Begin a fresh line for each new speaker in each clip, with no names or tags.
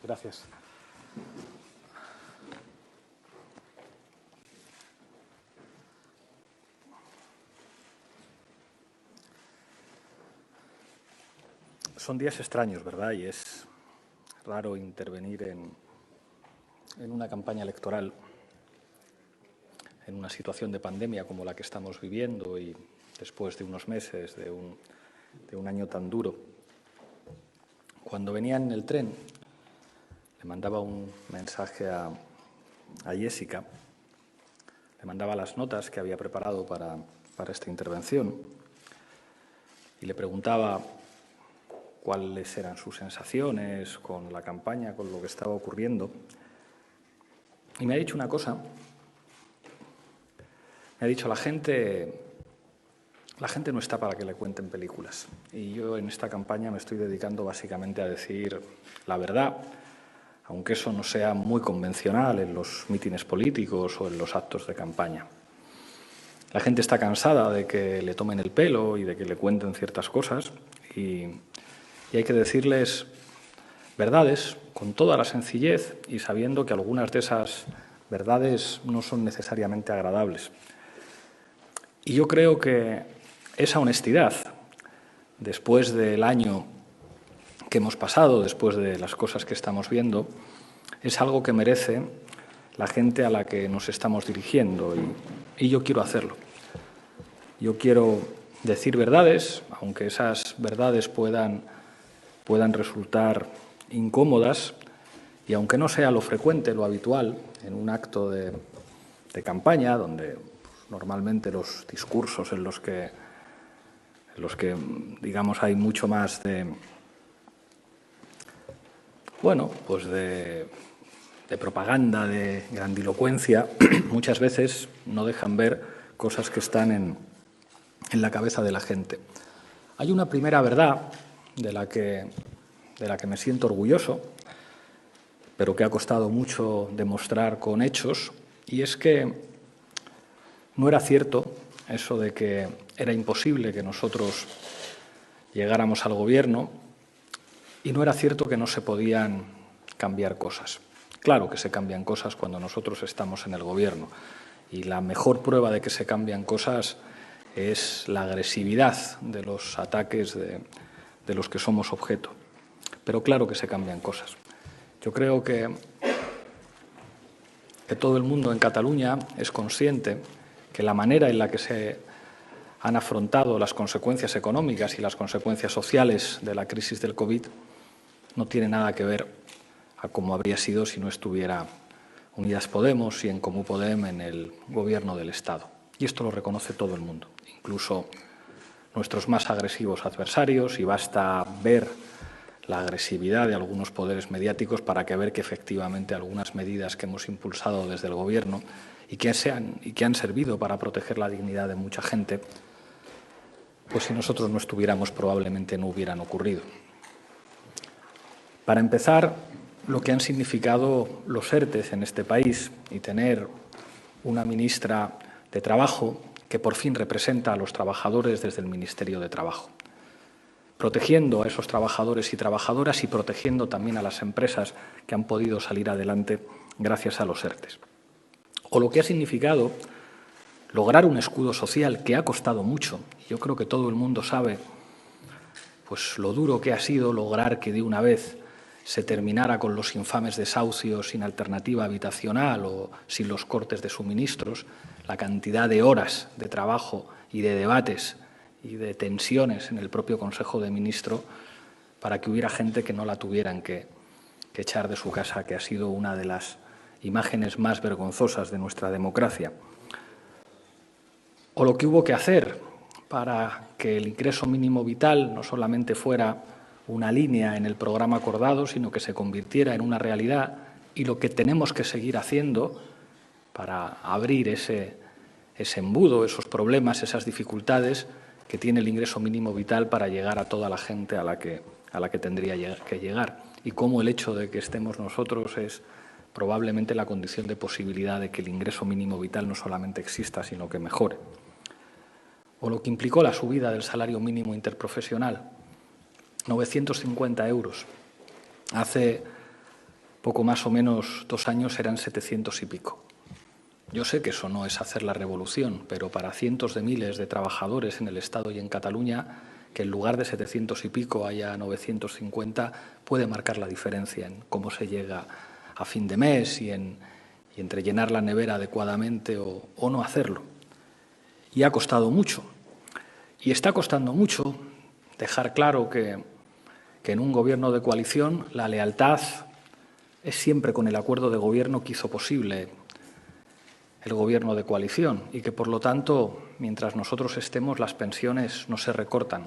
Gracias. Son días extraños, ¿verdad? Y es raro intervenir en una campaña electoral, en una situación de pandemia como la que estamos viviendo y después de unos meses, de un año tan duro. Cuando venía en el tren, le mandaba un mensaje a Jessica, le mandaba las notas que había preparado para esta intervención y le preguntaba cuáles eran sus sensaciones con la campaña, con lo que estaba ocurriendo. Y me ha dicho una cosa. Me ha dicho, la gente no está para que le cuenten películas. Y yo en esta campaña me estoy dedicando básicamente a decir la verdad, aunque eso no sea muy convencional en los mítines políticos o en los actos de campaña. La gente está cansada de que le tomen el pelo y de que le cuenten ciertas cosas y hay que decirles verdades con toda la sencillez y sabiendo que algunas de esas verdades no son necesariamente agradables. Y yo creo que esa honestidad, después del año que hemos pasado, después de las cosas que estamos viendo, es algo que merece la gente a la que nos estamos dirigiendo y yo quiero hacerlo. Yo quiero decir verdades, aunque esas verdades puedan resultar incómodas y aunque no sea lo frecuente, lo habitual, en un acto de campaña, donde normalmente los discursos en los que digamos hay mucho más de propaganda, de grandilocuencia, muchas veces no dejan ver cosas que están en la cabeza de la gente. Hay una primera verdad de la que me siento orgulloso, pero que ha costado mucho demostrar con hechos, y es que no era cierto eso de que era imposible que nosotros llegáramos al gobierno y no era cierto que no se podían cambiar cosas. Claro que se cambian cosas cuando nosotros estamos en el gobierno y la mejor prueba de que se cambian cosas es la agresividad de los ataques de los que somos objeto. Pero claro que se cambian cosas. Yo creo que todo el mundo en Cataluña es consciente que la manera en la que se han afrontado las consecuencias económicas y las consecuencias sociales de la crisis del COVID no tiene nada que ver a cómo habría sido si no estuviera Unidas Podemos y En Comú Podem en el Gobierno del Estado. Y esto lo reconoce todo el mundo, incluso nuestros más agresivos adversarios, y basta ver la agresividad de algunos poderes mediáticos para ver que efectivamente algunas medidas que hemos impulsado desde el Gobierno y que han servido para proteger la dignidad de mucha gente, pues si nosotros no estuviéramos probablemente no hubieran ocurrido. Para empezar, lo que han significado los ERTE en este país y tener una ministra de Trabajo que por fin representa a los trabajadores desde el Ministerio de Trabajo, protegiendo a esos trabajadores y trabajadoras y protegiendo también a las empresas que han podido salir adelante gracias a los ERTE. O lo que ha significado lograr un escudo social que ha costado mucho. Yo creo que todo el mundo sabe pues, lo duro que ha sido lograr que de una vez se terminara con los infames desahucios sin alternativa habitacional o sin los cortes de suministros, la cantidad de horas de trabajo y de debates y de tensiones en el propio Consejo de Ministros para que hubiera gente que no la tuvieran que echar de su casa, que ha sido una de las imágenes más vergonzosas de nuestra democracia. O lo que hubo que hacer para que el ingreso mínimo vital no solamente fuera una línea en el programa acordado, sino que se convirtiera en una realidad, y lo que tenemos que seguir haciendo para abrir ese embudo, esos problemas, esas dificultades que tiene el ingreso mínimo vital para llegar a toda la gente a la que tendría que llegar. Y cómo el hecho de que estemos nosotros es probablemente la condición de posibilidad de que el ingreso mínimo vital no solamente exista, sino que mejore. O lo que implicó la subida del salario mínimo interprofesional, 950 euros. Hace poco más o menos 2 años eran 700 y pico. Yo sé que eso no es hacer la revolución, pero para cientos de miles de trabajadores en el Estado y en Cataluña, que en lugar de 700 y pico haya 950, puede marcar la diferencia en cómo se llega a fin de mes y entre llenar la nevera adecuadamente o no hacerlo. Y ha costado mucho. Y está costando mucho dejar claro que en un gobierno de coalición la lealtad es siempre con el acuerdo de gobierno que hizo posible el gobierno de coalición y que, por lo tanto, mientras nosotros estemos, las pensiones no se recortan,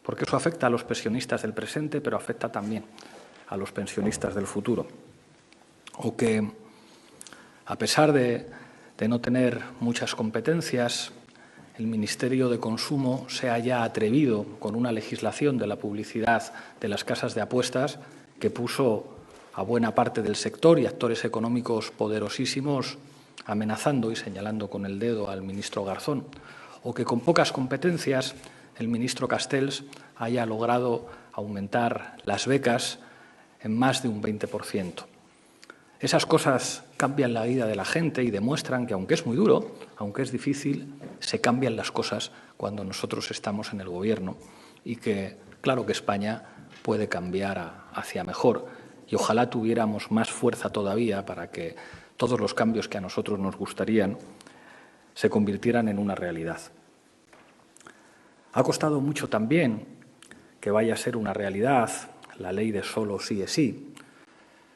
porque eso afecta a los pensionistas del presente, pero afecta también a los pensionistas del futuro. O que, a pesar de no tener muchas competencias, el Ministerio de Consumo se haya atrevido con una legislación de la publicidad de las casas de apuestas que puso a buena parte del sector y actores económicos poderosísimos amenazando y señalando con el dedo al ministro Garzón, o que con pocas competencias el ministro Castells haya logrado aumentar las becas en más de un 20%. Esas cosas cambian la vida de la gente y demuestran que, aunque es muy duro, aunque es difícil, se cambian las cosas cuando nosotros estamos en el Gobierno y que, claro que España puede cambiar hacia mejor y ojalá tuviéramos más fuerza todavía para que todos los cambios que a nosotros nos gustarían se convirtieran en una realidad. Ha costado mucho también que vaya a ser una realidad la ley de solo sí es sí.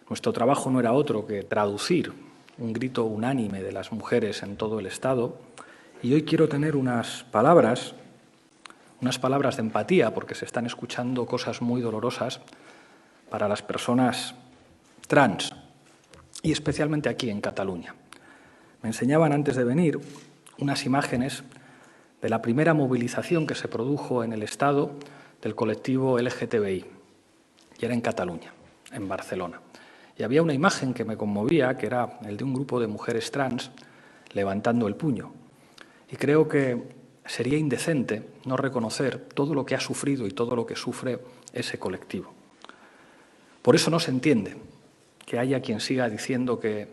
Nuestro trabajo no era otro que traducir un grito unánime de las mujeres en todo el Estado y hoy quiero tener unas palabras de empatía porque se están escuchando cosas muy dolorosas para las personas trans y especialmente aquí en Cataluña. Me enseñaban antes de venir unas imágenes de la primera movilización que se produjo en el Estado del colectivo LGTBI, y era en Cataluña, en Barcelona. Y había una imagen que me conmovía, que era el de un grupo de mujeres trans levantando el puño. Y creo que sería indecente no reconocer todo lo que ha sufrido y todo lo que sufre ese colectivo. Por eso no se entiende que haya quien siga diciendo que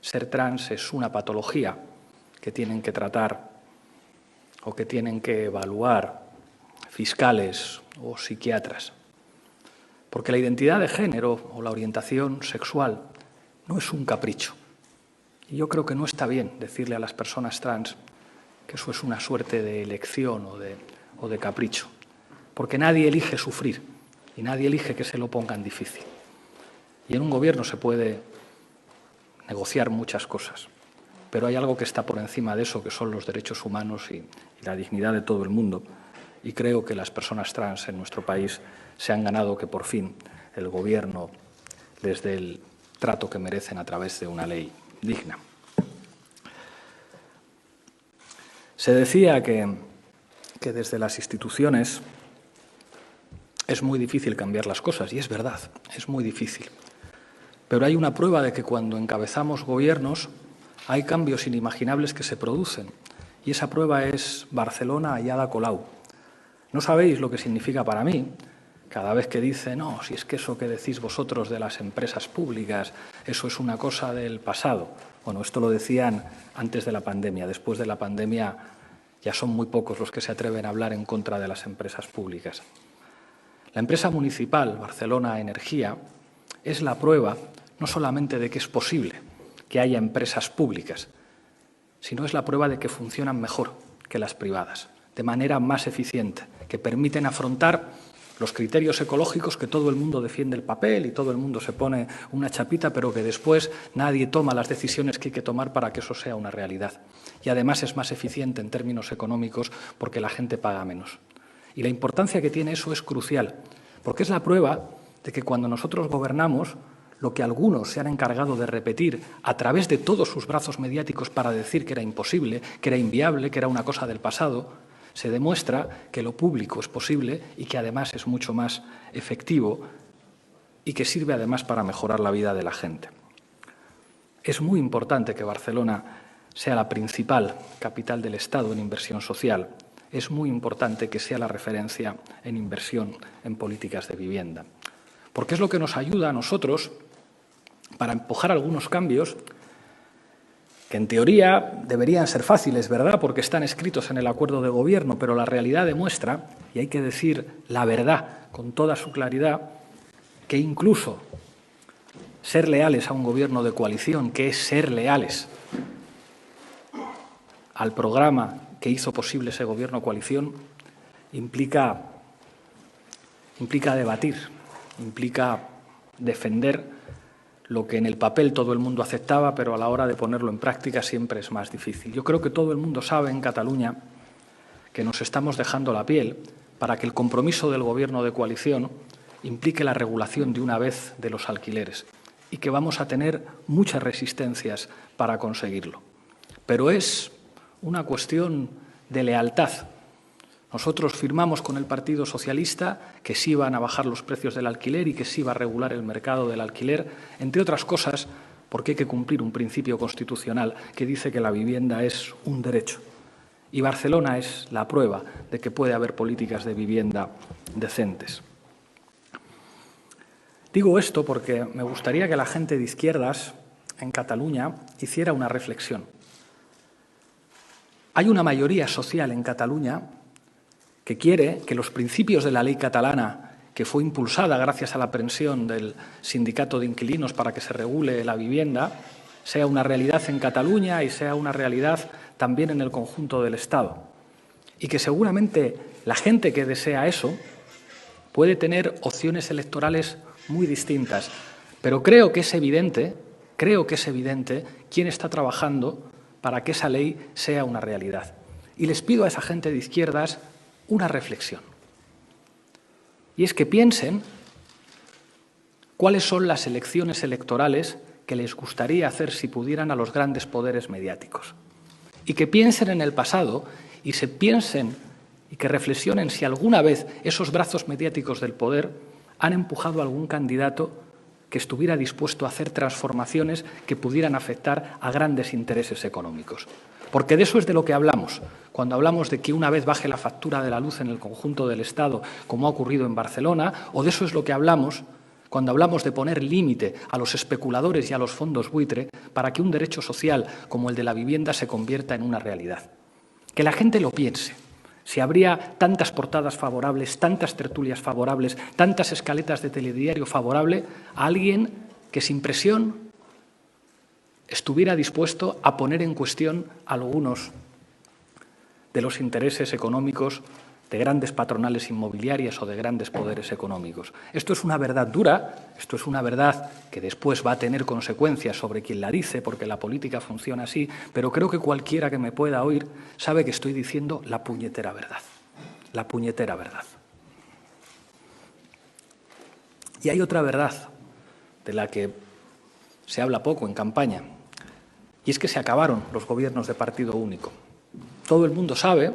ser trans es una patología que tienen que tratar o que tienen que evaluar fiscales o psiquiatras. Porque la identidad de género o la orientación sexual no es un capricho. Y yo creo que no está bien decirle a las personas trans que eso es una suerte de elección o de capricho. Porque nadie elige sufrir y nadie elige que se lo pongan difícil. Y en un gobierno se puede negociar muchas cosas, pero hay algo que está por encima de eso, que son los derechos humanos y la dignidad de todo el mundo. Y creo que las personas trans en nuestro país se han ganado que por fin el Gobierno les dé el trato que merecen a través de una ley digna. Se decía que desde las instituciones es muy difícil cambiar las cosas, y es verdad, es muy difícil. Pero hay una prueba de que cuando encabezamos gobiernos hay cambios inimaginables que se producen. Y esa prueba es Barcelona y Ada Colau. No sabéis lo que significa para mí cada vez que dice, no, si es que eso que decís vosotros de las empresas públicas, eso es una cosa del pasado. Bueno, esto lo decían antes de la pandemia. Después de la pandemia ya son muy pocos los que se atreven a hablar en contra de las empresas públicas. La empresa municipal Barcelona Energía es la prueba no solamente de que es posible que haya empresas públicas, sino es la prueba de que funcionan mejor que las privadas, de manera más eficiente, que permiten afrontar los criterios ecológicos que todo el mundo defiende el papel y todo el mundo se pone una chapita, pero que después nadie toma las decisiones que hay que tomar para que eso sea una realidad. Y además es más eficiente en términos económicos porque la gente paga menos. Y la importancia que tiene eso es crucial, porque es la prueba de que cuando nosotros gobernamos, lo que algunos se han encargado de repetir a través de todos sus brazos mediáticos para decir que era imposible, que era inviable, que era una cosa del pasado, se demuestra que lo público es posible y que además es mucho más efectivo y que sirve además para mejorar la vida de la gente. Es muy importante que Barcelona sea la principal capital del Estado en inversión social. Es muy importante que sea la referencia en inversión en políticas de vivienda. Porque es lo que nos ayuda a nosotros para empujar algunos cambios que en teoría deberían ser fáciles, ¿verdad?, porque están escritos en el acuerdo de gobierno, pero la realidad demuestra, y hay que decir la verdad con toda su claridad, que incluso ser leales a un gobierno de coalición, que es ser leales al programa que hizo posible ese gobierno de coalición, implica debatir, implica defender lo que en el papel todo el mundo aceptaba, pero a la hora de ponerlo en práctica siempre es más difícil. Yo creo que todo el mundo sabe en Cataluña que nos estamos dejando la piel para que el compromiso del Gobierno de coalición implique la regulación de una vez de los alquileres y que vamos a tener muchas resistencias para conseguirlo. Pero es una cuestión de lealtad. Nosotros firmamos con el Partido Socialista que sí iban a bajar los precios del alquiler y que sí iba a regular el mercado del alquiler, entre otras cosas porque hay que cumplir un principio constitucional que dice que la vivienda es un derecho. Y Barcelona es la prueba de que puede haber políticas de vivienda decentes. Digo esto porque me gustaría que la gente de izquierdas en Cataluña hiciera una reflexión. Hay una mayoría social en Cataluña que quiere que los principios de la ley catalana, que fue impulsada gracias a la presión del sindicato de inquilinos para que se regule la vivienda, sea una realidad en Cataluña y sea una realidad también en el conjunto del Estado. Y que seguramente la gente que desea eso puede tener opciones electorales muy distintas, pero creo que es evidente quién está trabajando para que esa ley sea una realidad. Y les pido a esa gente de izquierdas una reflexión. Y es que piensen cuáles son las elecciones electorales que les gustaría hacer si pudieran a los grandes poderes mediáticos. Y que piensen en el pasado y que reflexionen si alguna vez esos brazos mediáticos del poder han empujado a algún candidato que estuviera dispuesto a hacer transformaciones que pudieran afectar a grandes intereses económicos. Porque de eso es de lo que hablamos, cuando hablamos de que una vez baje la factura de la luz en el conjunto del Estado, como ha ocurrido en Barcelona, o de eso es lo que hablamos cuando hablamos de poner límite a los especuladores y a los fondos buitre para que un derecho social como el de la vivienda se convierta en una realidad. Que la gente lo piense. Si habría tantas portadas favorables, tantas tertulias favorables, tantas escaletas de telediario favorable a alguien que sin presión estuviera dispuesto a poner en cuestión algunos de los intereses económicos de grandes patronales inmobiliarias o de grandes poderes económicos. Esto es una verdad dura, esto es una verdad que después va a tener consecuencias sobre quien la dice, porque la política funciona así, pero creo que cualquiera que me pueda oír sabe que estoy diciendo la puñetera verdad. La puñetera verdad. Y hay otra verdad de la que se habla poco en campaña, y es que se acabaron los gobiernos de partido único. Todo el mundo sabe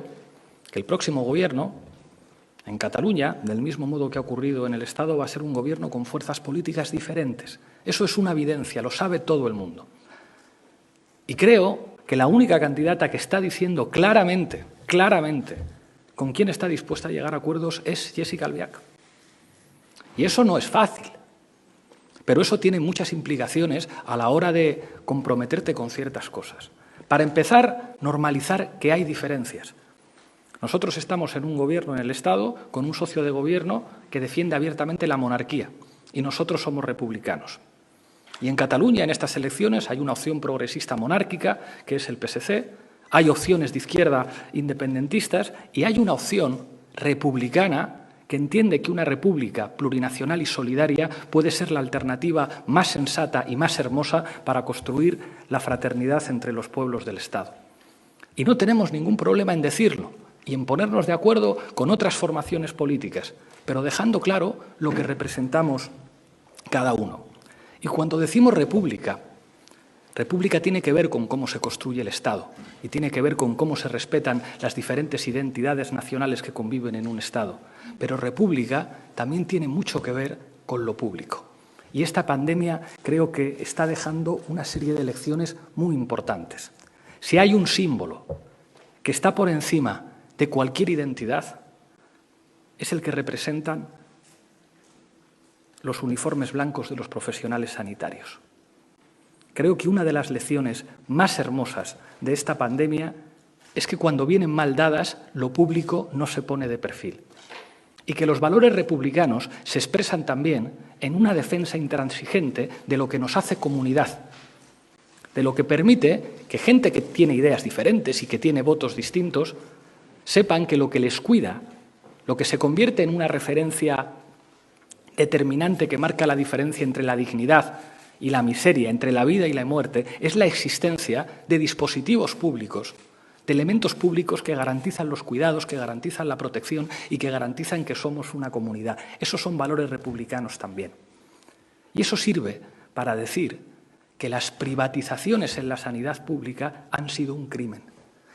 que el próximo gobierno en Cataluña, del mismo modo que ha ocurrido en el Estado, va a ser un gobierno con fuerzas políticas diferentes. Eso es una evidencia, lo sabe todo el mundo. Y creo que la única candidata que está diciendo claramente, con quién está dispuesta a llegar a acuerdos es Jéssica Albiach. Y eso no es fácil, pero eso tiene muchas implicaciones a la hora de comprometerte con ciertas cosas. Para empezar, normalizar que hay diferencias. Nosotros estamos en un gobierno en el Estado con un socio de gobierno que defiende abiertamente la monarquía y nosotros somos republicanos. Y en Cataluña, en estas elecciones, hay una opción progresista monárquica, que es el PSC, hay opciones de izquierda independentistas y hay una opción republicana que entiende que una república plurinacional y solidaria puede ser la alternativa más sensata y más hermosa para construir la fraternidad entre los pueblos del Estado. Y no tenemos ningún problema en decirlo y en ponernos de acuerdo con otras formaciones políticas, pero dejando claro lo que representamos cada uno. Y cuando decimos república, república tiene que ver con cómo se construye el Estado y tiene que ver con cómo se respetan las diferentes identidades nacionales que conviven en un Estado. Pero república también tiene mucho que ver con lo público. Y esta pandemia creo que está dejando una serie de lecciones muy importantes. Si hay un símbolo que está por encima de cualquier identidad, es el que representan los uniformes blancos de los profesionales sanitarios. creo que una de las lecciones más hermosas de esta pandemia es que cuando vienen mal dadas, lo público no se pone de perfil. Y que los valores republicanos se expresan también en una defensa intransigente de lo que nos hace comunidad, de lo que permite que gente que tiene ideas diferentes y que tiene votos distintos sepan que lo que les cuida, lo que se convierte en una referencia determinante que marca la diferencia entre la dignidad y la miseria, entre la vida y la muerte, es la existencia de dispositivos públicos, de elementos públicos que garantizan los cuidados, que garantizan la protección y que garantizan que somos una comunidad. Esos son valores republicanos también. Y eso sirve para decir que las privatizaciones en la sanidad pública han sido un crimen,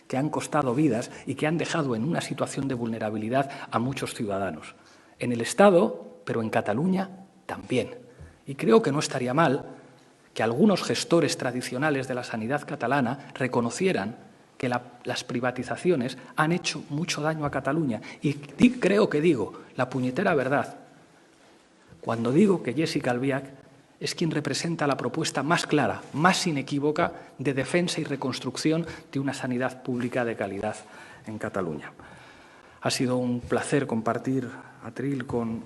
que han costado vidas y que han dejado en una situación de vulnerabilidad a muchos ciudadanos. En el Estado, pero en Cataluña también. Y creo que no estaría mal que algunos gestores tradicionales de la sanidad catalana reconocieran que las privatizaciones han hecho mucho daño a Cataluña. Y creo que digo la puñetera verdad cuando digo que Jessica Albiach es quien representa la propuesta más clara, más inequívoca de defensa y reconstrucción de una sanidad pública de calidad en Cataluña. Ha sido un placer compartir atril con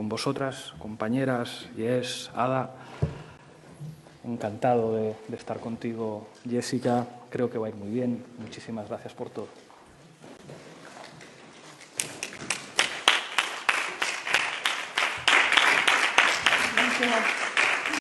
vosotras, compañeras, Jess, Ada. Encantado de estar contigo, Jessica. Creo que va a ir muy bien. Muchísimas gracias por todo.
Gracias.